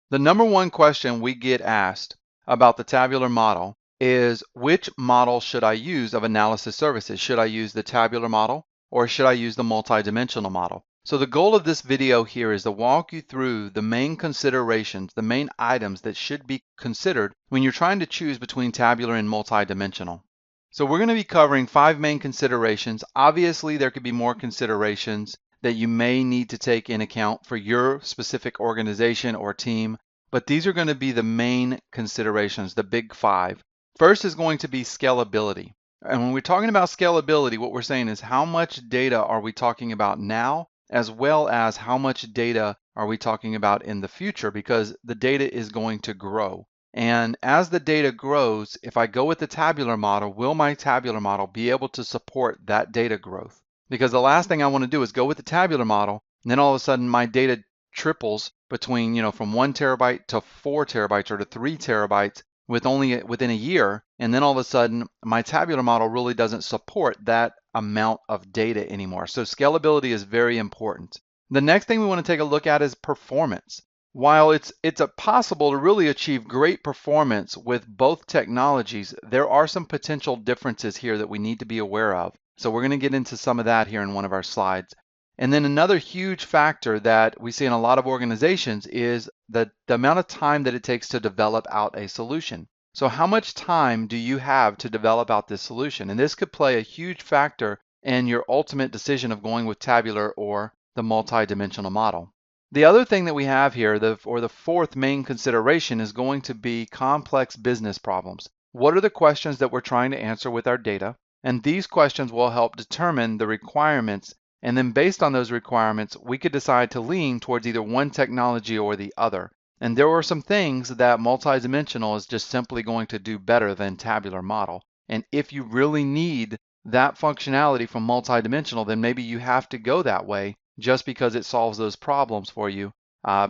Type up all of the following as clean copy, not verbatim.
The number one question we get asked about the tabular model is, which model should I use of analysis services? Should I use the tabular model or should I use the multidimensional model? So the goal of this video here is to walk you through the main considerations, the main items that should be considered when you're trying to choose between tabular and multidimensional. So we're going to be covering 5 main considerations. Obviously, there could be more considerations that you may need to take in account for your specific organization or team, but these are going to be the main considerations, the big 5. First is going to be scalability. And when we're talking about scalability, what we're saying is how much data are we talking about now, as well as how much data are we talking about in the future, because the data is going to grow. And as the data grows, if I go with the tabular model, will my tabular model be able to support that data growth? Because the last thing I want to do is go with the tabular model, and then all of a sudden my data triples between, from 1 terabyte to 4 terabytes or to 3 terabytes within a year, and then all of a sudden my tabular model really doesn't support that amount of data anymore. So scalability is very important. The next thing we want to take a look at is performance. While it's possible to really achieve great performance with both technologies, there are some potential differences here that we need to be aware of. So we're going to get into some of that here in one of our slides. And then another huge factor that we see in a lot of organizations is the amount of time that it takes to develop out a solution. So how much time do you have to develop out this solution? And this could play a huge factor in your ultimate decision of going with tabular or the multidimensional model. The other thing that we have here, the fourth main consideration, is going to be complex business problems. What are the questions that we're trying to answer with our data? And these questions will help determine the requirements. And then based on those requirements, we could decide to lean towards either one technology or the other. And there are some things that multidimensional is just simply going to do better than tabular model. And if you really need that functionality from multidimensional, then maybe you have to go that way, just because it solves those problems for you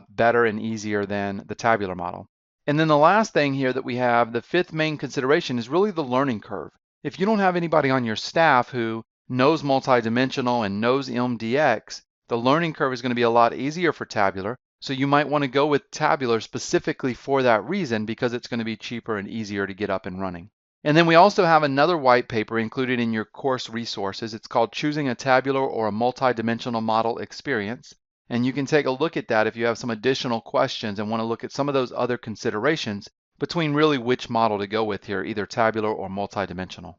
better and easier than the tabular model. And then the last thing here that we have, the fifth main consideration, is really the learning curve. If you don't have anybody on your staff who knows multidimensional and knows MDX, the learning curve is going to be a lot easier for tabular. So you might want to go with tabular specifically for that reason, because it's going to be cheaper and easier to get up and running. And then we also have another white paper included in your course resources. It's called Choosing a Tabular or a Multidimensional Model Experience. And you can take a look at that if you have some additional questions and want to look at some of those other considerations between really which model to go with here, either tabular or multidimensional.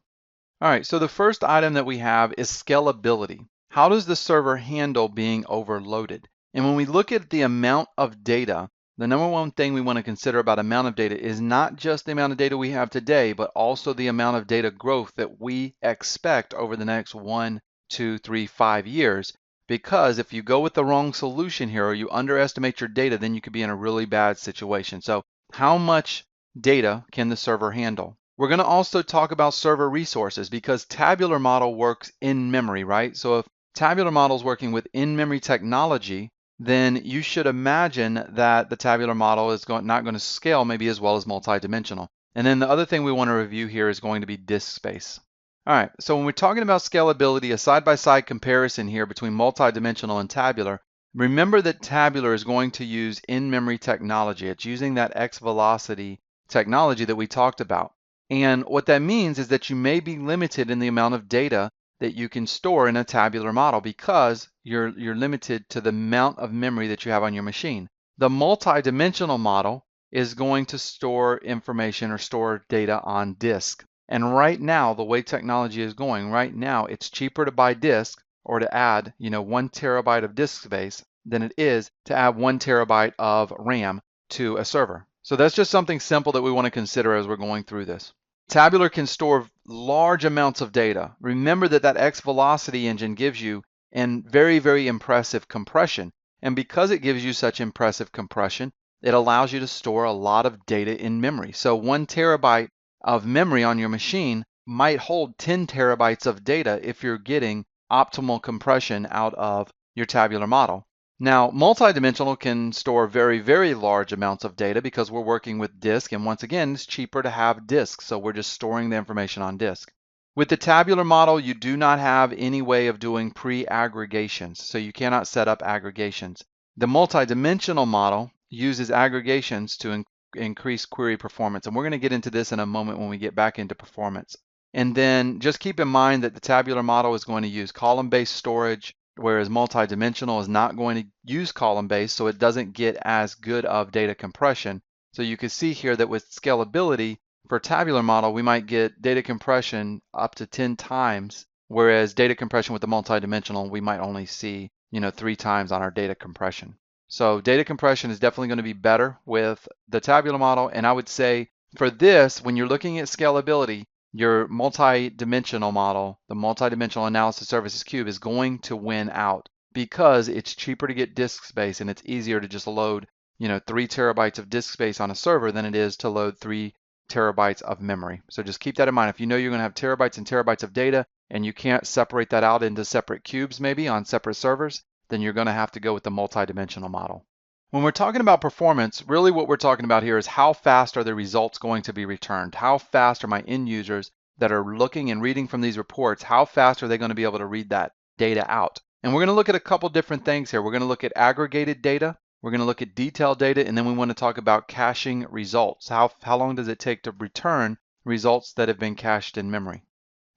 All right, so the first item that we have is scalability. How does the server handle being overloaded? And when we look at the amount of data, the number one thing we want to consider about amount of data is not just the amount of data we have today, but also the amount of data growth that we expect over the next 1, 2, 3, 5 years. Because if you go with the wrong solution here or you underestimate your data, then you could be in a really bad situation. So how much data can the server handle? We're going to also talk about server resources, because tabular model works in memory, right? So if tabular model is working with in-memory technology, then you should imagine that the tabular model is not going to scale maybe as well as multidimensional. And then the other thing we want to review here is going to be disk space. All right, so when we're talking about scalability, a side-by-side comparison here between multidimensional and tabular, remember that tabular is going to use in-memory technology. It's using that X-velocity technology that we talked about. And what that means is that you may be limited in the amount of data that you can store in a tabular model, because you're limited to the amount of memory that you have on your machine. The multidimensional model is going to store information or store data on disk. And right now, the way technology is going, right now, it's cheaper to buy disk or to add 1 terabyte of disk space than it is to add 1 terabyte of RAM to a server. So that's just something simple that we want to consider as we're going through this. Tabular can store large amounts of data. Remember that X-velocity engine gives you very, very impressive compression. And because it gives you such impressive compression, it allows you to store a lot of data in memory. So 1 terabyte of memory on your machine might hold 10 terabytes of data if you're getting optimal compression out of your tabular model. Now, multidimensional can store very, very large amounts of data because we're working with disk, and once again, it's cheaper to have disk, so we're just storing the information on disk. With the tabular model, you do not have any way of doing pre-aggregations, so you cannot set up aggregations. The multidimensional model uses aggregations to increase query performance. And we're going to get into this in a moment when we get back into performance. And then just keep in mind that the tabular model is going to use column-based storage, whereas multidimensional is not going to use column-based, so it doesn't get as good of data compression. So you can see here that with scalability, for tabular model, we might get data compression up to 10 times, whereas data compression with the multidimensional, we might only see, 3 times on our data compression. So data compression is definitely going to be better with the tabular model. And I would say for this, when you're looking at scalability, your multi-dimensional model, the multi-dimensional analysis services cube, is going to win out because it's cheaper to get disk space and it's easier to just load 3 terabytes of disk space on a server than it is to load 3 terabytes of memory. So just keep that in mind. If you know you're going to have terabytes and terabytes of data and you can't separate that out into separate cubes maybe on separate servers, then you're going to have to go with the multi-dimensional model. When we're talking about performance, really what we're talking about here is how fast are the results going to be returned? How fast are my end users that are looking and reading from these reports, how fast are they going to be able to read that data out? And we're going to look at a couple different things here. We're going to look at aggregated data, we're going to look at detailed data, and then we want to talk about caching results. How long does it take to return results that have been cached in memory?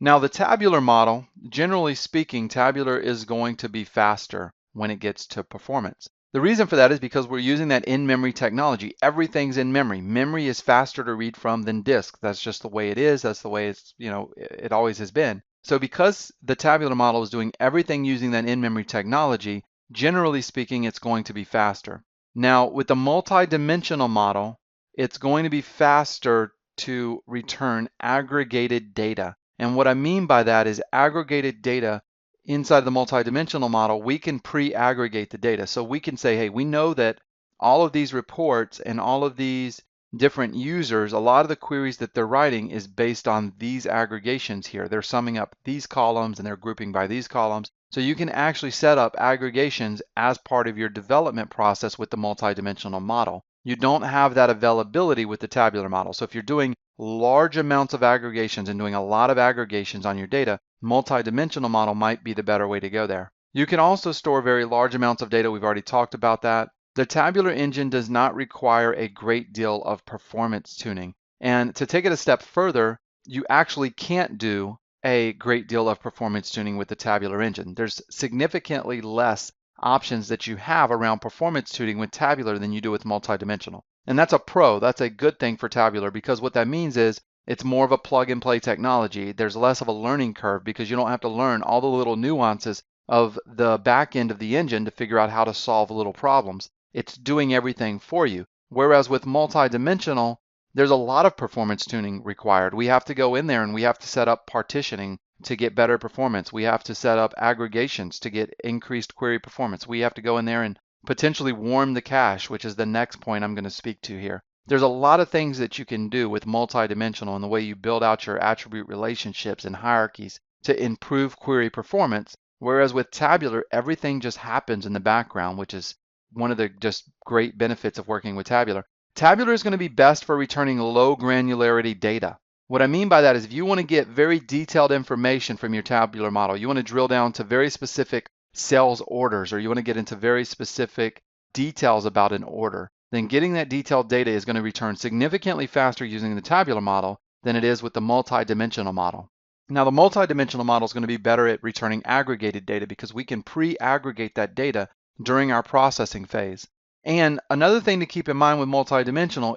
Now the tabular model, generally speaking, tabular is going to be faster when it gets to performance. The reason for that is because we're using that in-memory technology. Everything's in memory. Memory is faster to read from than disk. That's just the way it is. That's the way it's, it always has been. So because the tabular model is doing everything using that in-memory technology, generally speaking, it's going to be faster. Now, with the multi-dimensional model, it's going to be faster to return aggregated data. And what I mean by that is aggregated data inside the multidimensional model, we can pre-aggregate the data. So we can say, hey, we know that all of these reports and all of these different users, a lot of the queries that they're writing is based on these aggregations here. They're summing up these columns and they're grouping by these columns. So you can actually set up aggregations as part of your development process with the multidimensional model. You don't have that availability with the tabular model. So if you're doing large amounts of aggregations and doing a lot of aggregations on your data, multi-dimensional model might be the better way to go there. You can also store very large amounts of data. We've already talked about that. The tabular engine does not require a great deal of performance tuning. And to take it a step further, you actually can't do a great deal of performance tuning with the tabular engine. There's significantly less options that you have around performance tuning with tabular than you do with multidimensional. And that's a pro. That's a good thing for tabular because what that means is it's more of a plug and play technology. There's less of a learning curve because you don't have to learn all the little nuances of the back end of the engine to figure out how to solve little problems. It's doing everything for you. Whereas with multi-dimensional, there's a lot of performance tuning required. We have to go in there and we have to set up partitioning to get better performance. We have to set up aggregations to get increased query performance. We have to go in there and potentially warm the cache, which is the next point I'm going to speak to here. There's a lot of things that you can do with multidimensional and the way you build out your attribute relationships and hierarchies to improve query performance. Whereas with tabular, everything just happens in the background, which is one of the just great benefits of working with tabular. Tabular is going to be best for returning low granularity data. What I mean by that is if you want to get very detailed information from your tabular model, you want to drill down to very specific sales orders, or you want to get into very specific details about an order, then getting that detailed data is going to return significantly faster using the tabular model than it is with the multi-dimensional model. Now, the multi-dimensional model is going to be better at returning aggregated data because we can pre-aggregate that data during our processing phase. And another thing to keep in mind with multidimensional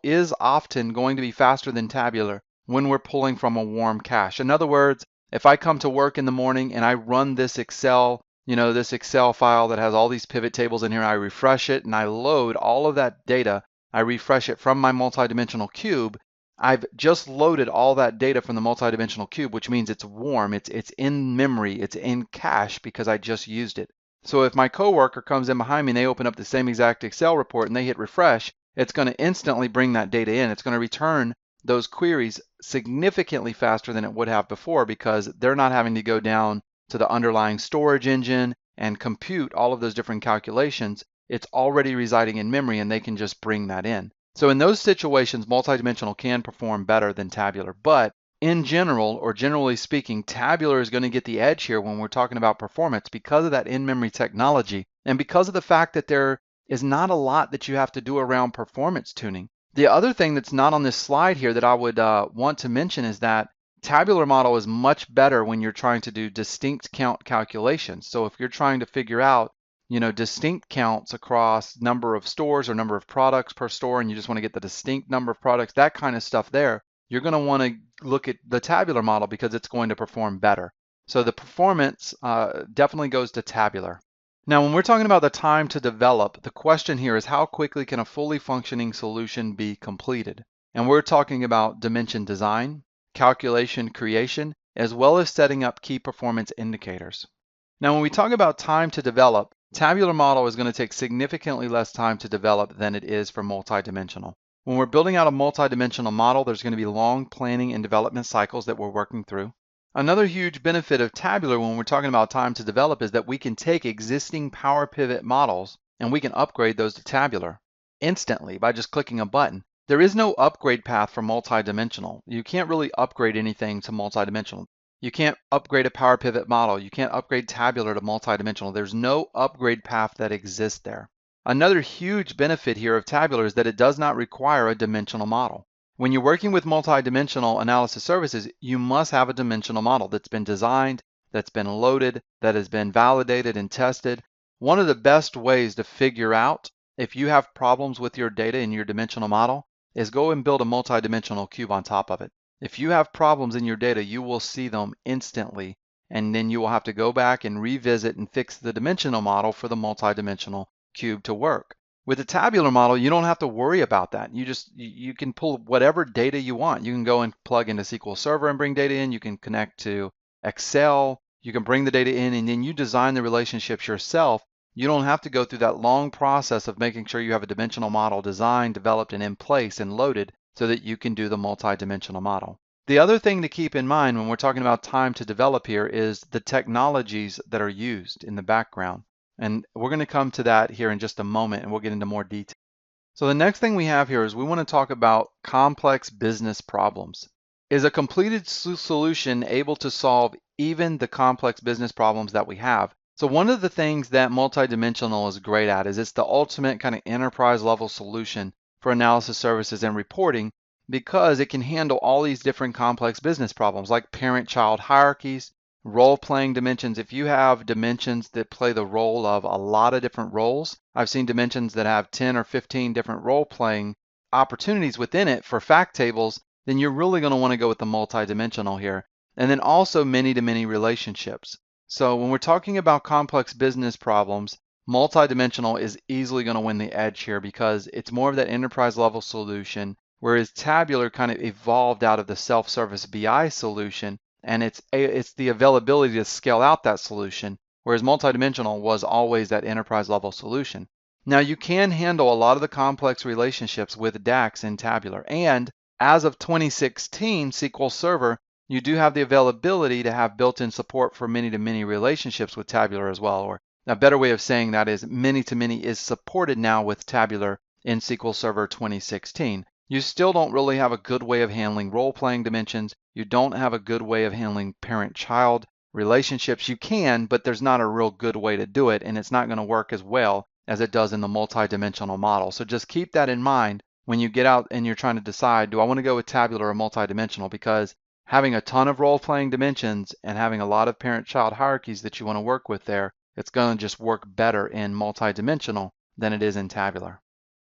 is often going to be faster than tabular when we're pulling from a warm cache. In other words, if I come to work in the morning and I run this Excel, this Excel file that has all these pivot tables in here, I refresh it and I load all of that data. I refresh it from my multidimensional cube. I've just loaded all that data from the multidimensional cube, which means it's warm, it's in memory, it's in cache because I just used it. So if my coworker comes in behind me and they open up the same exact Excel report and they hit refresh, it's going to instantly bring that data in. It's going to return those queries significantly faster than it would have before because they're not having to go down to the underlying storage engine and compute all of those different calculations. It's already residing in memory and they can just bring that in. So in those situations, multidimensional can perform better than tabular, but in general, or generally speaking, tabular is going to get the edge here when we're talking about performance because of that in-memory technology and because of the fact that they're is not a lot that you have to do around performance tuning. The other thing that's not on this slide here that I would want to mention is that tabular model is much better when you're trying to do distinct count calculations. So if you're trying to figure out, distinct counts across number of stores or number of products per store, and you just want to get the distinct number of products, that kind of stuff there, you're going to want to look at the tabular model because it's going to perform better. So the performance definitely goes to tabular. Now, when we're talking about the time to develop, the question here is how quickly can a fully functioning solution be completed? And we're talking about dimension design, calculation creation, as well as setting up key performance indicators. Now, when we talk about time to develop, tabular model is going to take significantly less time to develop than it is for multidimensional. When we're building out a multidimensional model, there's going to be long planning and development cycles that we're working through. Another huge benefit of tabular when we're talking about time to develop is that we can take existing power pivot models and we can upgrade those to tabular instantly by just clicking a button. There is no upgrade path for multidimensional. You can't really upgrade anything to multidimensional. You can't upgrade a power pivot model. You can't upgrade tabular to multidimensional. There's no upgrade path that exists there. Another huge benefit here of tabular is that it does not require a dimensional model. When you're working with multidimensional analysis services, you must have a dimensional model that's been designed, that's been loaded, that has been validated and tested. One of the best ways to figure out if you have problems with your data in your dimensional model is go and build a multidimensional cube on top of it. If you have problems in your data, you will see them instantly, and then you will have to go back and revisit and fix the dimensional model for the multidimensional cube to work. With a tabular model, you don't have to worry about that. You can pull whatever data you want. You can go and plug into SQL Server and bring data in. You can connect to Excel. You can bring the data in, and then you design the relationships yourself. You don't have to go through that long process of making sure you have a dimensional model designed, developed, and in place and loaded so that you can do the multi-dimensional model. The other thing to keep in mind when we're talking about time to develop here is the technologies that are used in the background. And we're going to come to that here in just a moment, and we'll get into more detail. So the next thing we have here is we want to talk about complex business problems. Is a completed solution able to solve even the complex business problems that we have? So one of the things that multidimensional is great at is it's the ultimate kind of enterprise level solution for analysis services and reporting because it can handle all these different complex business problems like parent-child hierarchies, role-playing dimensions. If you have dimensions that play the role of a lot of different roles, I've seen dimensions that have 10 or 15 different role-playing opportunities within it for fact tables, then you're really going to want to go with the multidimensional here. And then also many-to-many relationships. So when we're talking about complex business problems, multidimensional is easily going to win the edge here because it's more of that enterprise level solution, whereas tabular kind of evolved out of the self-service BI solution, and it's the availability to scale out that solution, whereas multidimensional was always that enterprise level solution. Now you can handle a lot of the complex relationships with DAX in tabular, and as of 2016 SQL Server, you do have the availability to have built-in support for many-to-many relationships with tabular as well, or a better way of saying that is many-to-many is supported now with tabular in SQL Server 2016. You still don't really have a good way of handling role-playing dimensions. You don't have a good way of handling parent-child relationships. You can, but there's not a real good way to do it, and it's not going to work as well as it does in the multidimensional model. So just keep that in mind when you get out and you're trying to decide, do I want to go with tabular or multidimensional? Because having a ton of role-playing dimensions and having a lot of parent-child hierarchies that you want to work with there, it's going to just work better in multidimensional than it is in tabular.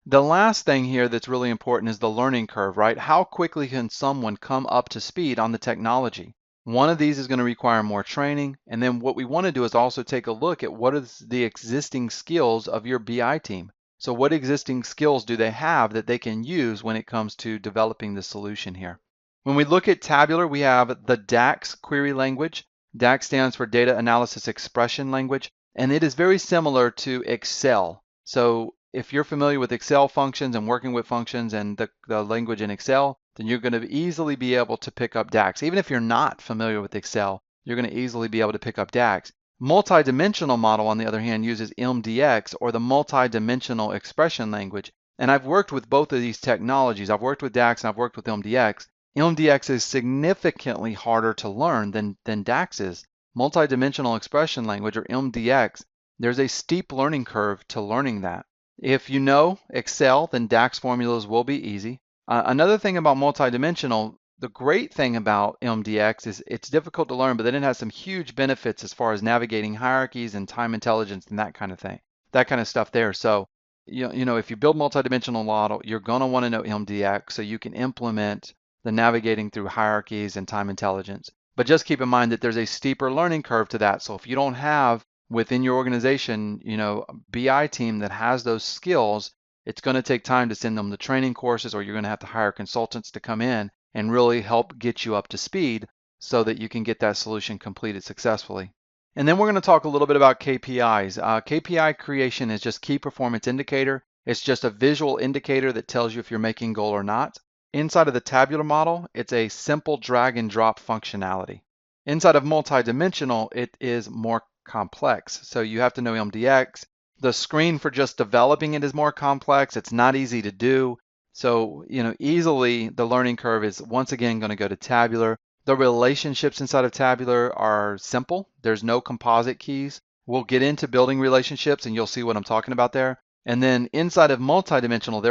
The last thing here that's really important is the learning curve, right? How quickly can someone come up to speed on the technology? One of these is going to require more training. And then what we want to do is also take a look at what is the existing skills of your BI team. So what existing skills do they have that they can use when it comes to developing the solution here? When we look at tabular, we have the DAX query language. DAX stands for Data Analysis Expression Language, and it is very similar to Excel. So if you're familiar with Excel functions and working with functions and the language in Excel, then you're going to easily be able to pick up DAX. Even if you're not familiar with Excel, you're going to easily be able to pick up DAX. Multidimensional model, on the other hand, uses MDX, or the multidimensional expression language. And I've worked with both of these technologies. I've worked with DAX and I've worked with MDX. MDX is significantly harder to learn than DAX is. Multidimensional expression language, or MDX, there's a steep learning curve to learning that. If you know Excel, then DAX formulas will be easy. Another thing about multidimensional, the great thing about MDX is it's difficult to learn, but then it has some huge benefits as far as navigating hierarchies and time intelligence and that kind of thing, that kind of stuff there. So, if you build multidimensional model, you're going to want to know MDX so you can implement the navigating through hierarchies and time intelligence. But just keep in mind that there's a steeper learning curve to that. So if you don't have within your organization, a BI team that has those skills, it's going to take time to send them the training courses, or you're going to have to hire consultants to come in and really help get you up to speed so that you can get that solution completed successfully. And then we're going to talk a little bit about KPIs. KPI creation is just key performance indicator. It's just a visual indicator that tells you if you're making goal or not. Inside of the tabular model, it's a simple drag and drop functionality. Inside of multidimensional, it is more complex. So you have to know MDX. The screen for just developing it is more complex. It's not easy to do. So, easily the learning curve is once again going to go to tabular. The relationships inside of tabular are simple. There's no composite keys. We'll get into building relationships and you'll see what I'm talking about there. And then inside of multidimensional,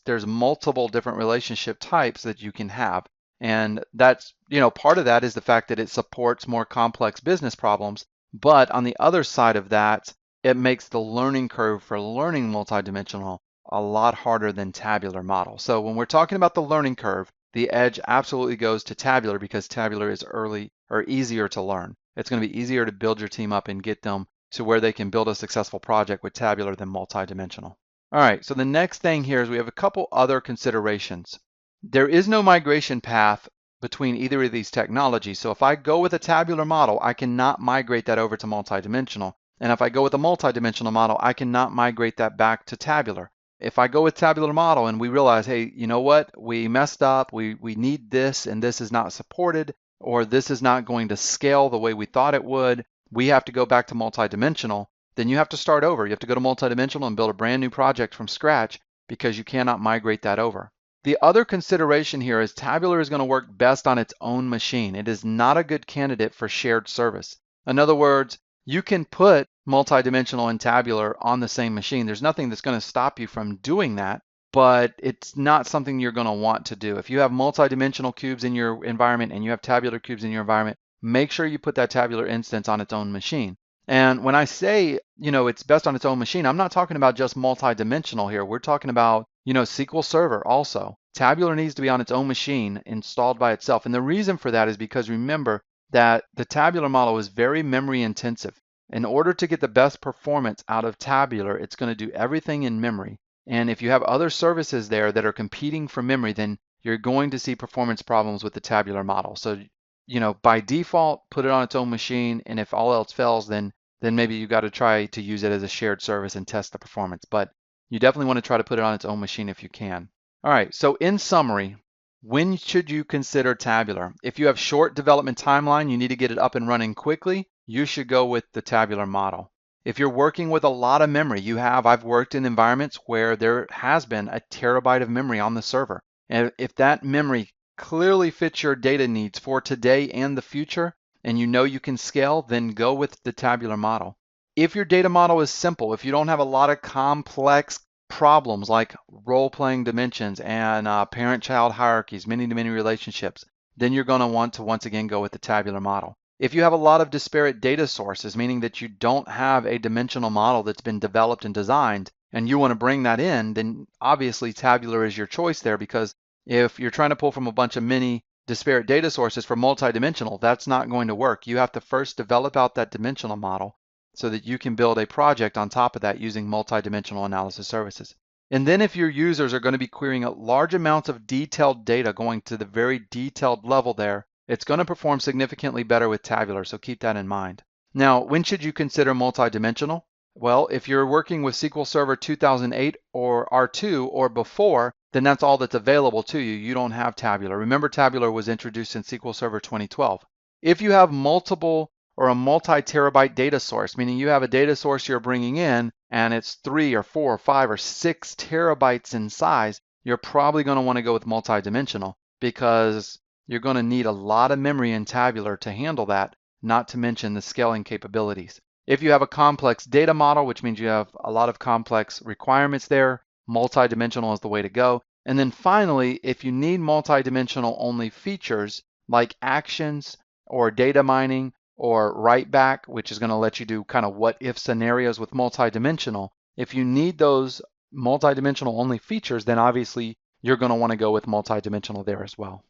there's multiple different relationship types that you can have. And that's, part of that is the fact that it supports more complex business problems. But on the other side of that, it makes the learning curve for learning multidimensional a lot harder than tabular model. So when we're talking about the learning curve, the edge absolutely goes to tabular because tabular is early or easier to learn. It's going to be easier to build your team up and get them to where they can build a successful project with tabular than multidimensional. All right, so the next thing here is we have a couple other considerations. There is no migration path between either of these technologies. So if I go with a tabular model, I cannot migrate that over to multidimensional. And if I go with a multidimensional model, I cannot migrate that back to tabular. If I go with tabular model and we realize, hey, you know what, we messed up, we need this and this is not supported, or this is not going to scale the way we thought it would, we have to go back to multidimensional, then you have to start over. You have to go to multidimensional and build a brand new project from scratch because you cannot migrate that over. The other consideration here is tabular is going to work best on its own machine. It is not a good candidate for shared service. In other words, you can put multidimensional and tabular on the same machine. There's nothing that's going to stop you from doing that, but it's not something you're going to want to do. If you have multidimensional cubes in your environment and you have tabular cubes in your environment, make sure you put that tabular instance on its own machine. And when I say, it's best on its own machine, I'm not talking about just multidimensional here. We're talking about, SQL Server also. Tabular needs to be on its own machine installed by itself. And the reason for that is because remember that the tabular model is very memory intensive. In order to get the best performance out of tabular, it's going to do everything in memory. And if you have other services there that are competing for memory, then you're going to see performance problems with the tabular model. So, by default, put it on its own machine. And if all else fails, then maybe you got to try to use it as a shared service and test the performance. But you definitely want to try to put it on its own machine if you can. All right, so in summary, when should you consider tabular? If you have short development timeline, you need to get it up and running quickly, you should go with the tabular model. If you're working with a lot of memory, I've worked in environments where there has been a terabyte of memory on the server. And if that memory clearly fits your data needs for today and the future, and you can scale, then go with the tabular model. If your data model is simple, if you don't have a lot of complex problems like role-playing dimensions and parent-child hierarchies, many-to-many relationships, then you're going to want to once again go with the tabular model. If you have a lot of disparate data sources, meaning that you don't have a dimensional model that's been developed and designed, and you want to bring that in, then obviously tabular is your choice there, because if you're trying to pull from a bunch of many disparate data sources for multidimensional, that's not going to work. You have to first develop out that dimensional model so that you can build a project on top of that using multidimensional analysis services. And then if your users are going to be querying large amounts of detailed data going to the very detailed level there, it's going to perform significantly better with tabular, so keep that in mind. Now, when should you consider multidimensional? Well, if you're working with SQL Server 2008 or R2 or before, then that's all that's available to you. You don't have tabular. Remember, tabular was introduced in SQL Server 2012. If you have multiple or a multi-terabyte data source, meaning you have a data source you're bringing in and it's 3 or 4 or 5 or 6 terabytes in size, you're probably going to want to go with multidimensional because you're going to need a lot of memory in tabular to handle that, not to mention the scaling capabilities. If you have a complex data model, which means you have a lot of complex requirements there, multidimensional is the way to go. And then finally, if you need multidimensional only features like actions or data mining or write back, which is going to let you do kind of what if scenarios with multidimensional, if you need those multidimensional only features, then obviously you're going to want to go with multidimensional there as well.